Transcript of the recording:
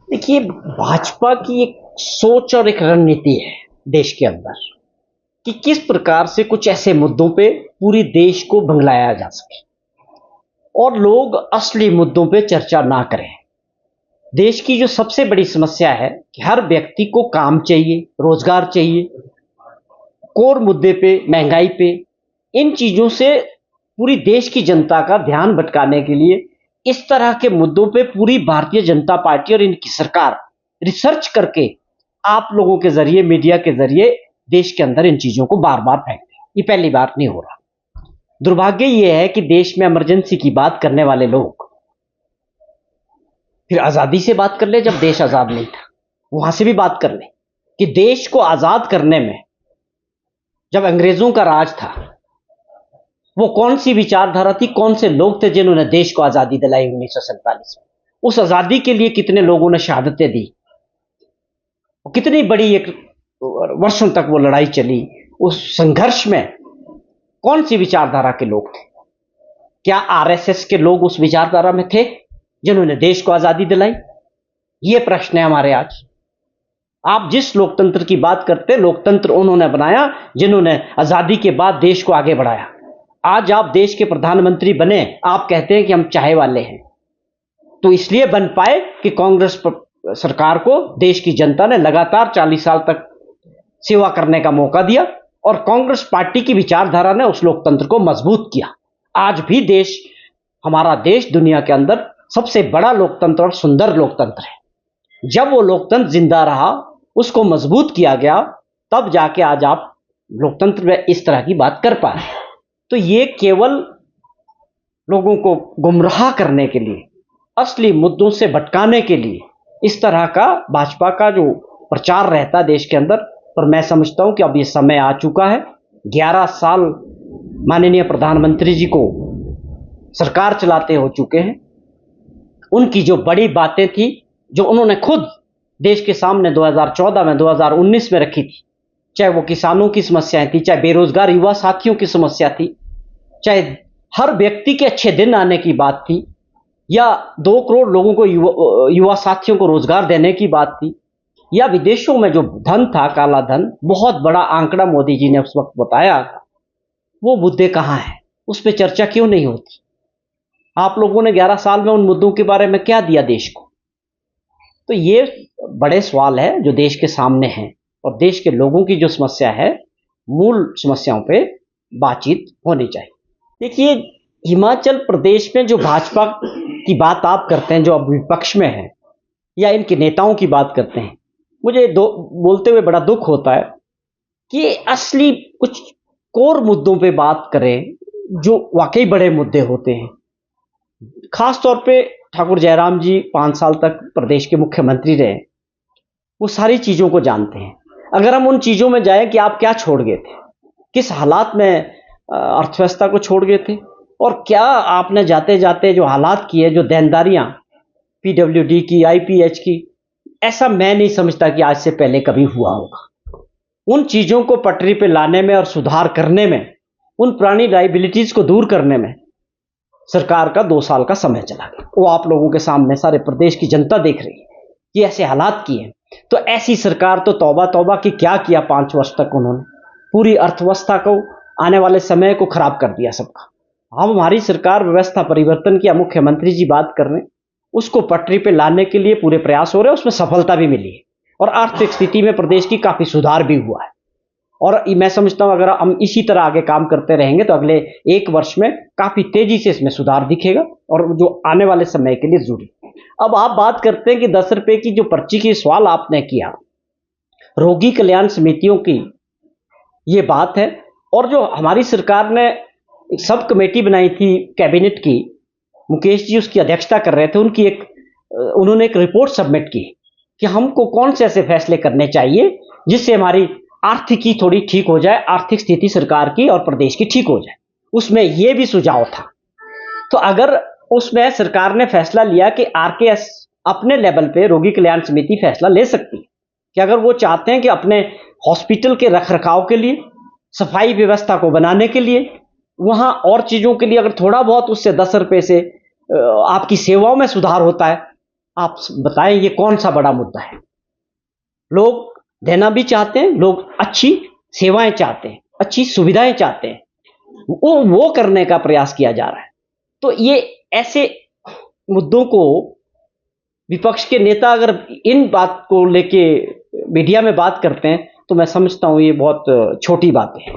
देखिए, भाजपा की एक सोच और एक रणनीति है देश के अंदर कि किस प्रकार से कुछ ऐसे मुद्दों पे पूरी देश को भंगलाया जा सके और लोग असली मुद्दों पे चर्चा ना करें। देश की जो सबसे बड़ी समस्या है कि हर व्यक्ति को काम चाहिए, रोजगार चाहिए, कोर मुद्दे पे, महंगाई पे, इन चीजों से पूरी देश की जनता का ध्यान भटकाने के लिए इस तरह के मुद्दों पे पूरी भारतीय जनता पार्टी और इनकी सरकार रिसर्च करके आप लोगों के जरिए, मीडिया के जरिए देश के अंदर इन चीजों को बार बार फेंकते हैं। ये पहली बार नहीं हो रहा। दुर्भाग्य ये है कि देश में इमरजेंसी की बात करने वाले लोग फिर आजादी से बात कर ले, जब देश आजाद नहीं था वहां से भी बात कर ले कि देश को आजाद करने में जब अंग्रेजों का राज था वो कौन सी विचारधारा थी, कौन से लोग थे जिन्होंने देश को आजादी दिलाई 1947 में। उस आजादी के लिए कितने लोगों ने शहादतें दी, कितनी बड़ी एक वर्षों तक वो लड़ाई चली। उस संघर्ष में कौन सी विचारधारा के लोग थे? क्या आरएसएस के लोग उस विचारधारा में थे जिन्होंने देश को आजादी दिलाई? ये प्रश्न है हमारे आज। आप जिस लोकतंत्र की बात करते, लोकतंत्र उन्होंने बनाया जिन्होंने आजादी के बाद देश को आगे बढ़ाया। आज आप देश के प्रधानमंत्री बने, आप कहते हैं कि हम चाहे वाले हैं, तो इसलिए बन पाए कि कांग्रेस सरकार को देश की जनता ने लगातार 40 साल तक सेवा करने का मौका दिया और कांग्रेस पार्टी की विचारधारा ने उस लोकतंत्र को मजबूत किया। आज भी देश, हमारा देश दुनिया के अंदर सबसे बड़ा लोकतंत्र और सुंदर लोकतंत्र है। जब वो लोकतंत्र जिंदा रहा, उसको मजबूत किया गया, तब जाके आज आप लोकतंत्र में इस तरह की बात कर पा रहे हैं। तो ये केवल लोगों को गुमराह करने के लिए, असली मुद्दों से भटकाने के लिए इस तरह का भाजपा का जो प्रचार रहता है देश के अंदर। पर मैं समझता हूं कि अब ये समय आ चुका है। 11 साल माननीय प्रधानमंत्री जी को सरकार चलाते हो चुके हैं। उनकी जो बड़ी बातें थी, जो उन्होंने खुद देश के सामने 2014 में, 2019 में रखी थी, चाहे वो किसानों की समस्याएं थी, चाहे बेरोजगार युवा साथियों की समस्या थी, चाहे हर व्यक्ति के अच्छे दिन आने की बात थी, या 2 करोड़ लोगों को युवा साथियों को रोजगार देने की बात थी, या विदेशों में जो धन था, काला धन, बहुत बड़ा आंकड़ा मोदी जी ने उस वक्त बताया था, वो मुद्दे कहां हैं? उस पर चर्चा क्यों नहीं होती? आप लोगों ने 11 साल में उन मुद्दों के बारे में क्या दिया देश को? तो ये बड़े सवाल है जो देश के सामने हैं और देश के लोगों की जो समस्या है, मूल समस्याओं पे बातचीत होनी चाहिए। देखिए, हिमाचल प्रदेश में जो भाजपा की बात आप करते हैं, जो अब विपक्ष में है, या इनके नेताओं की बात करते हैं, मुझे बोलते हुए बड़ा दुख होता है कि असली कुछ कोर मुद्दों पे बात करें जो वाकई बड़े मुद्दे होते हैं। खास तौर पे ठाकुर जयराम जी 5 साल तक प्रदेश के मुख्यमंत्री रहे, वो सारी चीजों को जानते हैं। अगर हम उन चीजों में जाएं कि आप क्या छोड़ गए थे, किस हालात में अर्थव्यवस्था को छोड़ गए थे, और क्या आपने जाते जाते जो हालात किए, जो देनदारियां पीडब्ल्यूडी की, आईपीएच की, ऐसा मैं नहीं समझता कि आज से पहले कभी हुआ होगा। उन चीजों को पटरी पे लाने में और सुधार करने में, उन पुरानी लाइबिलिटीज को दूर करने में सरकार का 2 साल का समय चला गया। वो आप लोगों के सामने सारे प्रदेश की जनता देख रही है कि ऐसे हालात किए। तो ऐसी सरकार तो तौबा तौबा कि क्या किया 5 वर्ष तक, उन्होंने पूरी अर्थव्यवस्था को, आने वाले समय को खराब कर दिया सबका। अब हमारी सरकार व्यवस्था परिवर्तन की, मुख्यमंत्री जी बात कर रहे हैं, उसको पटरी पे लाने के लिए पूरे प्रयास हो रहे हैं, उसमें सफलता भी मिली है और आर्थिक स्थिति में प्रदेश की काफी सुधार भी हुआ है। और मैं समझता हूं अगर हम इसी तरह आगे काम करते रहेंगे तो अगले 1 वर्ष में काफी तेजी से इसमें सुधार दिखेगा और जो आने वाले समय के लिए जरूरी। अब आप बात करते हैं कि 10 रुपए की जो पर्ची की सवाल आपने किया, रोगी कल्याण समितियों की ये बात है। और जो हमारी सरकार ने एक सब कमेटी बनाई थी कैबिनेट की, मुकेश जी उसकी अध्यक्षता कर रहे थे, उन्होंने एक रिपोर्ट सबमिट की कि हमको कौन से ऐसे फैसले करने चाहिए जिससे हमारी आर्थिकी थोड़ी ठीक हो जाए, आर्थिक स्थिति सरकार की और प्रदेश की ठीक हो जाए। उसमें यह भी सुझाव था। तो अगर उसमें सरकार ने फैसला लिया कि आरकेएस अपने लेवल पे, रोगी कल्याण समिति फैसला ले सकती है कि अगर वो चाहते हैं कि अपने हॉस्पिटल के रखरखाव के लिए, सफाई व्यवस्था को बनाने के लिए, वहां और चीजों के लिए अगर थोड़ा बहुत उससे 10 रुपए से आपकी सेवाओं में सुधार होता है आप बताएं ये कौन सा बड़ा मुद्दा है? लोग देना भी चाहते हैं, लोग अच्छी सेवाएं चाहते हैं, अच्छी सुविधाएं चाहते हैं, वो करने का प्रयास किया जा रहा है। तो ये ऐसे मुद्दों को विपक्ष के नेता अगर इन बात को लेके मीडिया में बात करते हैं तो मैं समझता हूं ये बहुत छोटी बात है।